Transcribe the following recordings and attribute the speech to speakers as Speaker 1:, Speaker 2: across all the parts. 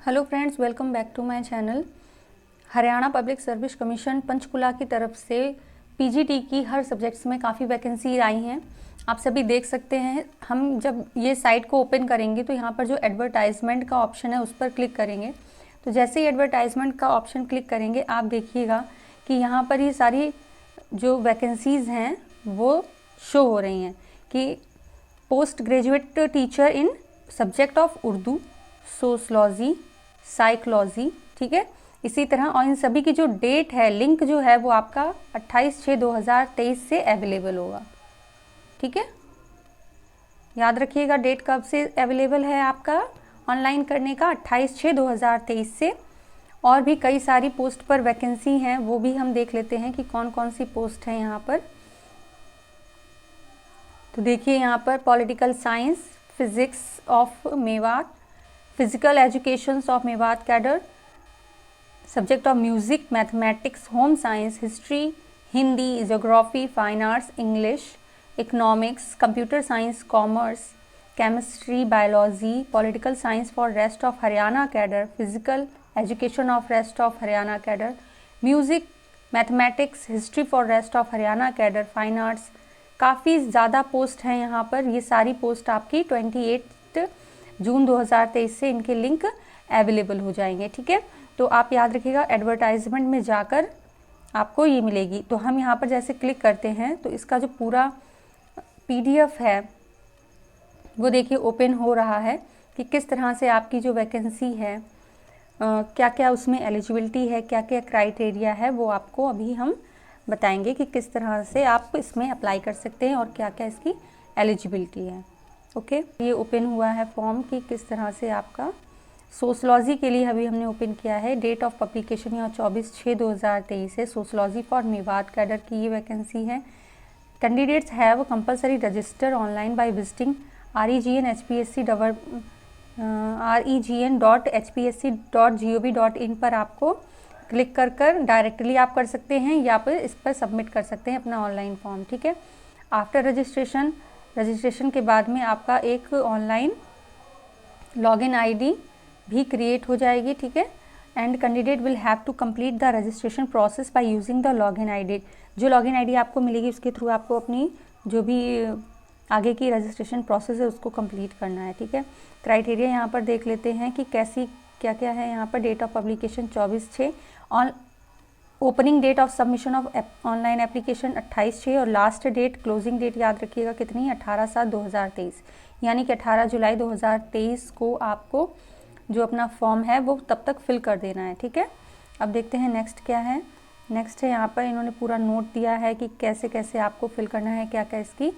Speaker 1: Hello friends, welcome back to my channel. Haryana public service commission Panchkula की तरफ से PGT की हर सब्जेक्ट्स में काफ़ी वैकेंसी आई हैं। आप सभी देख सकते हैं। हम जब ये साइट को ओपन करेंगे तो यहाँ पर जो एडवर्टाइजमेंट का ऑप्शन है उस पर क्लिक करेंगे। तो जैसे ही एडवर्टाइजमेंट का ऑप्शन क्लिक करेंगे आप देखिएगा कि यहाँ पर ये सारी जो वैकेंसीज़ हैं वो शो हो रही हैं कि post graduate teacher in subject of Urdu, sociology, psychology, ठीक है। इसी तरह और इन सभी की जो डेट है, लिंक जो है वो आपका 28/6/2023 से अवेलेबल होगा, ठीक है। याद रखिएगा डेट कब से अवेलेबल है आपका ऑनलाइन करने का, 28/6/2023 से। और भी कई सारी पोस्ट पर वैकेंसी हैं, वो भी हम देख लेते हैं कि कौन कौन सी पोस्ट है यहाँ पर। तो देखिए यहाँ पर political science, physics of Mewat, physical educations of Mewat cadre, subject of music, mathematics, home science, history, Hindi, geography, fine arts, English, economics, computer science, commerce, chemistry, biology, political science for rest of Haryana cadre, physical education of rest of Haryana cadre, music, mathematics, history for rest of Haryana cadre, fine arts. काफ़ी ज़्यादा post हैं यहाँ पर। ये सारी post आपकी 28 जून 2023 से इनके लिंक अवेलेबल हो जाएंगे, ठीक है। तो आप याद रखिएगा एडवर्टाइजमेंट में जाकर आपको ये मिलेगी। तो हम यहाँ पर जैसे क्लिक करते हैं तो इसका जो पूरा पीडीएफ है वो देखिए ओपन हो रहा है कि किस तरह से आपकी जो वैकेंसी है, क्या क्या उसमें एलिजिबिलिटी है, क्या क्या क्राइटेरिया है, वो आपको अभी हम बताएंगे कि किस तरह से आप इसमें अप्लाई कर सकते हैं और क्या क्या इसकी एलिजिबिलिटी है। ओके, ये ओपन हुआ है फॉर्म कि किस तरह से आपका सोशलॉजी के लिए अभी हमने ओपन किया है। डेट ऑफ पब्लिकेशन यहाँ 24/6/2023 है। सोशलॉजी फॉर मेवात कैडर की ये वैकेंसी है। Candidates have compulsory register online by visiting regn.hpsc.gov.in पर आपको क्लिक कर डायरेक्टली आप कर सकते हैं या फिर इस पर सबमिट कर सकते हैं अपना ऑनलाइन फॉर्म, ठीक है। आफ्टर रजिस्ट्रेशन के बाद में आपका एक ऑनलाइन लॉगिन आईडी भी क्रिएट हो जाएगी, ठीक है। And candidate will have to complete the registration process by using the login ID. जो लॉगिन आईडी आपको मिलेगी उसके थ्रू आपको अपनी जो भी आगे की रजिस्ट्रेशन प्रोसेस है उसको कंप्लीट करना है, ठीक है। क्राइटेरिया यहाँ पर देख लेते हैं कि कैसी क्या क्या है यहाँ पर। Date of publication 24/6, on opening date of submission of online application 28/6 और लास्ट डेट क्लोजिंग डेट याद रखिएगा कितनी, 18/7/2023, यानी कि 18 जुलाई 2023 को आपको जो अपना फॉर्म है वो तब तक फिल कर देना है, ठीक है। अब देखते हैं नेक्स्ट क्या है। नेक्स्ट है यहाँ पर इन्होंने पूरा नोट दिया है कि कैसे कैसे आपको फिल करना है, क्या क्या इसकी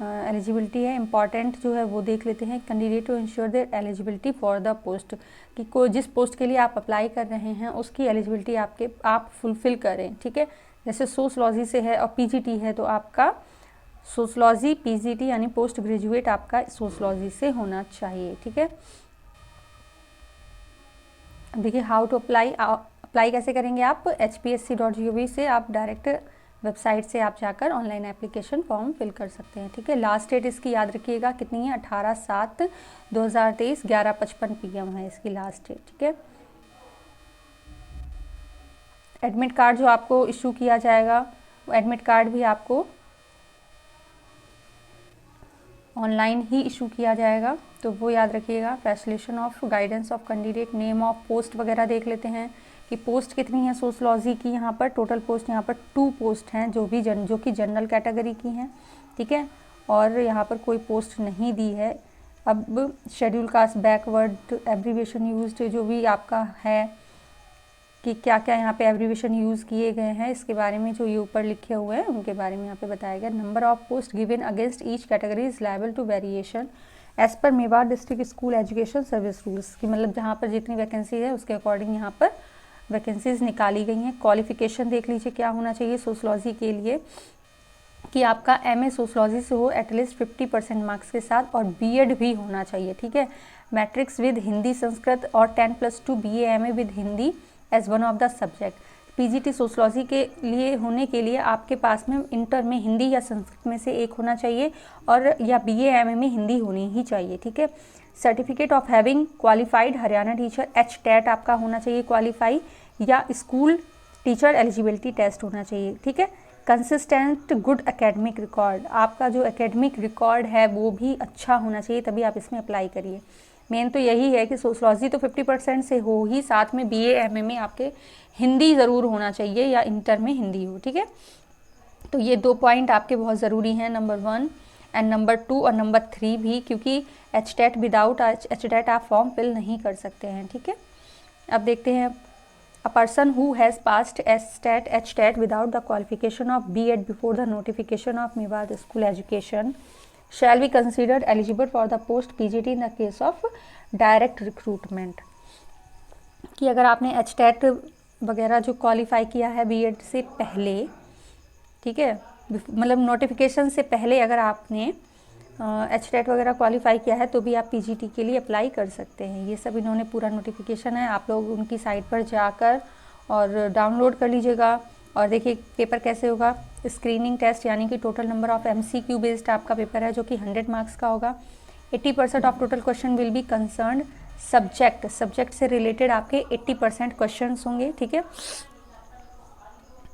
Speaker 1: एलिजिबिलिटी है। इंपॉर्टेंट जो है वो देख लेते हैं। Candidate to ensure their eligibility for the post, कि कोई जिस पोस्ट के लिए आप अप्लाई कर रहे हैं उसकी एलिजिबिलिटी आप फुलफिल करें, ठीक है। जैसे सोशलॉजी से है और पीजीटी है तो आपका सोशलॉजी पीजीटी यानी पोस्ट ग्रेजुएट आपका सोशलॉजी से होना चाहिए, ठीक है। देखिए हाउ टू अप्लाई कैसे करेंगे आप, hpsc.gov से आप डायरेक्ट वेबसाइट से आप जाकर ऑनलाइन एप्लीकेशन फॉर्म फिल कर सकते हैं, ठीक है। लास्ट डेट इसकी याद रखिएगा कितनी है, 18/7/2023 11:55 PM है इसकी लास्ट डेट, ठीक है। एडमिट कार्ड जो आपको इशू किया जाएगा वो एडमिट कार्ड भी आपको ऑनलाइन ही इशू किया जाएगा, तो वो याद रखिएगा। Facilitation of guidance of candidate, name of post वगैरह देख लेते हैं कि पोस्ट कितनी है सोशलॉजी की। यहाँ पर टोटल पोस्ट यहाँ पर 2 पोस्ट हैं जो कि जनरल कैटेगरी की हैं, ठीक है। और यहाँ पर कोई पोस्ट नहीं दी है। अब schedule caste, backward, abbreviation used जो भी आपका है कि क्या क्या यहाँ पे एब्रीविएशन यूज़ किए गए हैं इसके बारे में जो ये ऊपर लिखे हुए हैं उनके बारे में यहाँ पे बताया गया। Number of post given against each category is liable to variation as per Mewat district school education service rules, की मतलब जहाँ पर जितनी वैकेंसी है उसके अकॉर्डिंग यहाँ पर वैकेंसीज निकाली गई हैं। क्वालिफिकेशन देख लीजिए क्या होना चाहिए सोशलॉजी के लिए, कि आपका MA सोशलॉजी से हो एटलीस्ट 50% मार्क्स के साथ और BEd भी होना चाहिए, ठीक है। मैट्रिक्स विद हिंदी संस्कृत और 10+2 BA MA with Hindi as one of the subject. PGT sociology के लिए होने के लिए आपके पास में इंटर में हिंदी या संस्कृत में से एक होना चाहिए और या BA MA में हिंदी होनी ही चाहिए, ठीक है। Certificate of having qualified Haryana teacher, HTET आपका होना चाहिए क्वालिफाई, या स्कूल टीचर एलिजिबिलिटी टेस्ट होना चाहिए, ठीक है। कंसिस्टेंट गुड एकेडमिक रिकॉर्ड, आपका जो एकेडमिक रिकॉर्ड है वो भी अच्छा होना चाहिए, तभी आप इसमें अप्लाई करिए। मेन तो यही है कि सोशलॉजी तो 50% से हो ही, साथ में BA MA में आपके हिंदी ज़रूर होना चाहिए या इंटर में हिंदी हो, ठीक है। तो ये 2 पॉइंट आपके बहुत ज़रूरी हैं, नंबर 1 एंड नंबर 2 और नंबर 3 भी, क्योंकि HTET विदाउट HTET आप फॉर्म फिल नहीं कर सकते हैं, ठीक है। अब देखते हैं, a person who has passed HTET without the qualification of B.Ed before the notification of Mewat school education shall be considered eligible for the post PGT in the case of direct recruitment. कि अगर आपने HTET वगैरह जो qualify किया है B.Ed से पहले, ठीक है, मतलब नोटिफिकेशन से पहले अगर आपने HTET वगैरह क्वालिफाई किया है तो भी आप PGT के लिए अप्लाई कर सकते हैं। ये सब इन्होंने पूरा नोटिफिकेशन है, आप लोग उनकी साइट पर जाकर और डाउनलोड कर लीजिएगा। और देखिए पेपर कैसे होगा, स्क्रीनिंग टेस्ट यानी कि total number of MCQ based आपका पेपर है जो कि 100 मार्क्स का होगा। 80% of total question will be concern subject से रिलेटेड आपके 80% क्वेश्चन होंगे, ठीक है।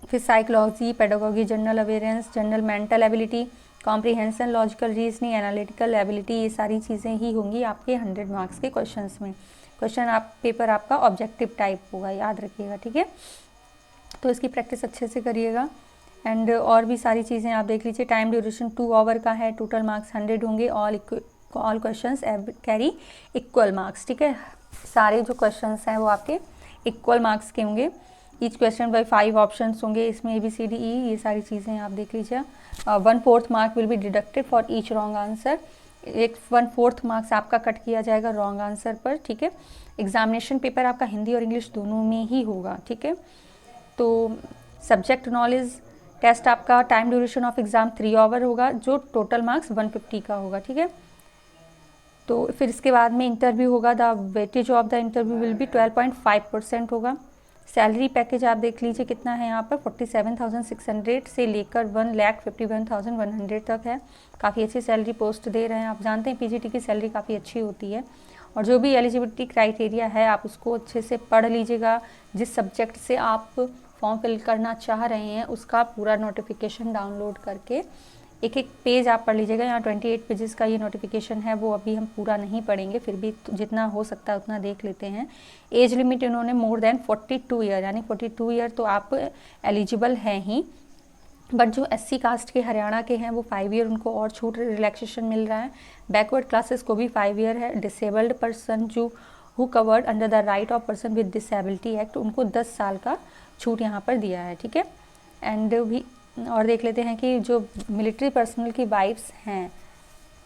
Speaker 1: फिर psychology, pedagogy, general awareness, general mental ability, comprehension, logical reasoning, analytical ability, ये सारी चीज़ें ही होंगी आपके 100 मार्क्स के क्वेश्चंस में। पेपर आपका ऑब्जेक्टिव टाइप होगा, याद रखिएगा, ठीक है। तो इसकी प्रैक्टिस अच्छे से करिएगा। एंड और भी सारी चीज़ें आप देख लीजिए। टाइम ड्यूरेशन 2 आवर का है, टोटल मार्क्स 100 होंगे, all questions carry equal marks, ठीक है। सारे जो क्वेश्चंस हैं वो आपके इक्वल मार्क्स के होंगे। ईच क्वेश्चन बाई 5 ऑप्शंस होंगे, इसमें ABCDE ये सारी चीज़ें आप देख लीजिए। 1/4 mark will be deducted for each wrong answer, 1/4 marks आपका कट किया जाएगा रॉन्ग आंसर पर, ठीक है। एग्जामिनेशन पेपर आपका हिंदी और इंग्लिश दोनों में ही होगा, ठीक है। तो सब्जेक्ट नॉलेज टेस्ट आपका time duration of exam 3 hour होगा, जो टोटल मार्क्स 150 का होगा, ठीक है। तो फिर इसके बाद में इंटरव्यू होगा, the weightage of the interview will be 12.5% होगा। सैलरी पैकेज आप देख लीजिए कितना है यहाँ पर, 47,600 से लेकर 1,51,100 तक है। काफ़ी अच्छी सैलरी पोस्ट दे रहे हैं। आप जानते हैं PGT की सैलरी काफ़ी अच्छी होती है। और जो भी एलिजिबिलिटी क्राइटेरिया है आप उसको अच्छे से पढ़ लीजिएगा। जिस सब्जेक्ट से आप फॉर्म फिल करना चाह रहे हैं उसका पूरा नोटिफिकेशन डाउनलोड करके एक एक पेज आप पढ़ लीजिएगा। यहाँ 28 पेजेस का ये नोटिफिकेशन है, वो अभी हम पूरा नहीं पढ़ेंगे, फिर भी जितना हो सकता है उतना देख लेते हैं। एज लिमिट इन्होंने मोर देन 42 ईयर, यानी 42 ईयर तो आप एलिजिबल हैं ही। बट जो SC कास्ट के हरियाणा के हैं वो 5 ईयर उनको और छूट रिलैक्सेशन मिल रहा है। बैकवर्ड क्लासेस को भी 5 ईयर है। डिसेबल्ड पर्सन जो who covered under the right of person with disability act, उनको 10 साल का छूट यहाँ पर दिया है, ठीक है। एंड भी और देख लेते हैं कि जो मिलिट्री पर्सनल की वाइफ्स हैं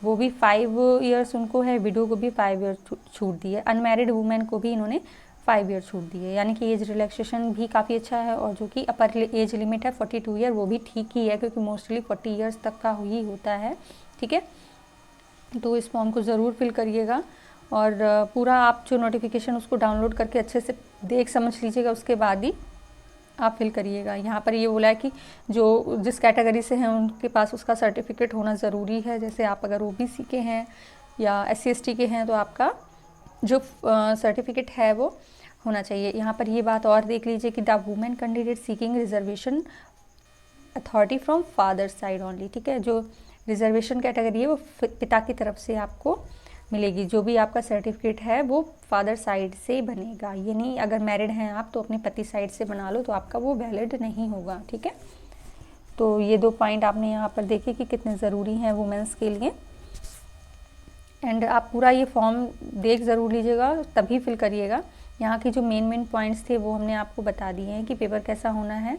Speaker 1: वो भी 5 ईयर्स उनको है, विडो को भी 5 ईयर छूट दी है। अनमैरिड वुमेन को भी इन्होंने 5 ईयर छूट दी है, यानी कि एज रिलैक्सेशन भी काफ़ी अच्छा है। और जो कि अपर एज लिमिट है 42 ईयर, वो भी ठीक ही है, क्योंकि मोस्टली 40 ईयर्स तक का ही होता है, ठीक है। तो इस फॉर्म को ज़रूर फिल करिएगा और पूरा आप जो नोटिफिकेशन उसको डाउनलोड करके अच्छे से देख समझ लीजिएगा, उसके बाद ही आप फिल करिएगा। यहाँ पर ये बोला है कि जो जिस कैटेगरी से हैं उनके पास उसका सर्टिफिकेट होना ज़रूरी है। जैसे आप अगर OBC के हैं या SC ST के हैं तो आपका जो सर्टिफिकेट है वो होना चाहिए। यहाँ पर ये बात और देख लीजिए कि the women candidate seeking reservation authority from father side only, ठीक है। जो रिजर्वेशन कैटेगरी है वो पिता की तरफ से आपको मिलेगी। जो भी आपका सर्टिफिकेट है वो फादर साइड से बनेगा, ये नहीं अगर मैरिड हैं आप तो अपने पति साइड से बना लो तो आपका वो वैलिड नहीं होगा, ठीक है। तो ये 2 पॉइंट आपने यहाँ पर देखे कि कितने ज़रूरी हैं वुमेंस के लिए। एंड आप पूरा ये फॉर्म देख ज़रूर लीजिएगा, तभी फिल करिएगा। यहाँ की जो मेन पॉइंट्स थे वो हमने आपको बता दिए हैं कि पेपर कैसा होना है।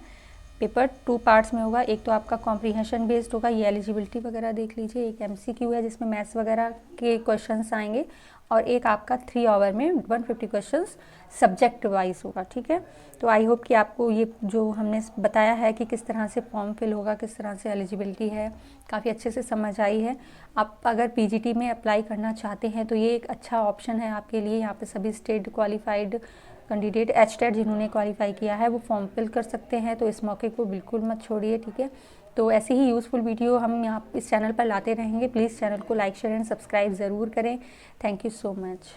Speaker 1: पेपर 2 पार्ट्स में होगा। एक तो आपका कॉम्प्रिहेंशन बेस्ड होगा, ये एलिजिबिलिटी वगैरह देख लीजिए। एक MCQ है जिसमें मैथ्स वगैरह के क्वेश्चंस आएंगे, और एक आपका 3 आवर में 150 क्वेश्चंस सब्जेक्ट वाइज होगा, ठीक है। तो आई होप कि आपको ये जो हमने बताया है कि किस तरह से फॉर्म फिल होगा, किस तरह से एलिजिबिलिटी है, काफ़ी अच्छे से समझ आई है। आप अगर PGT में अप्लाई करना चाहते हैं तो ये एक अच्छा ऑप्शन है आपके लिए। यहाँ पे सभी स्टेट क्वालिफाइड कैंडिडेट एचटेट जिन्होंने क्वालिफाई किया है वो फॉर्म फिल कर सकते हैं, तो इस मौके को बिल्कुल मत छोड़िए, ठीक है। तो ऐसे ही यूज़फुल वीडियो हम यहाँ इस चैनल पर लाते रहेंगे। प्लीज़ चैनल को लाइक शेयर एंड सब्सक्राइब ज़रूर करें। Thank you so much.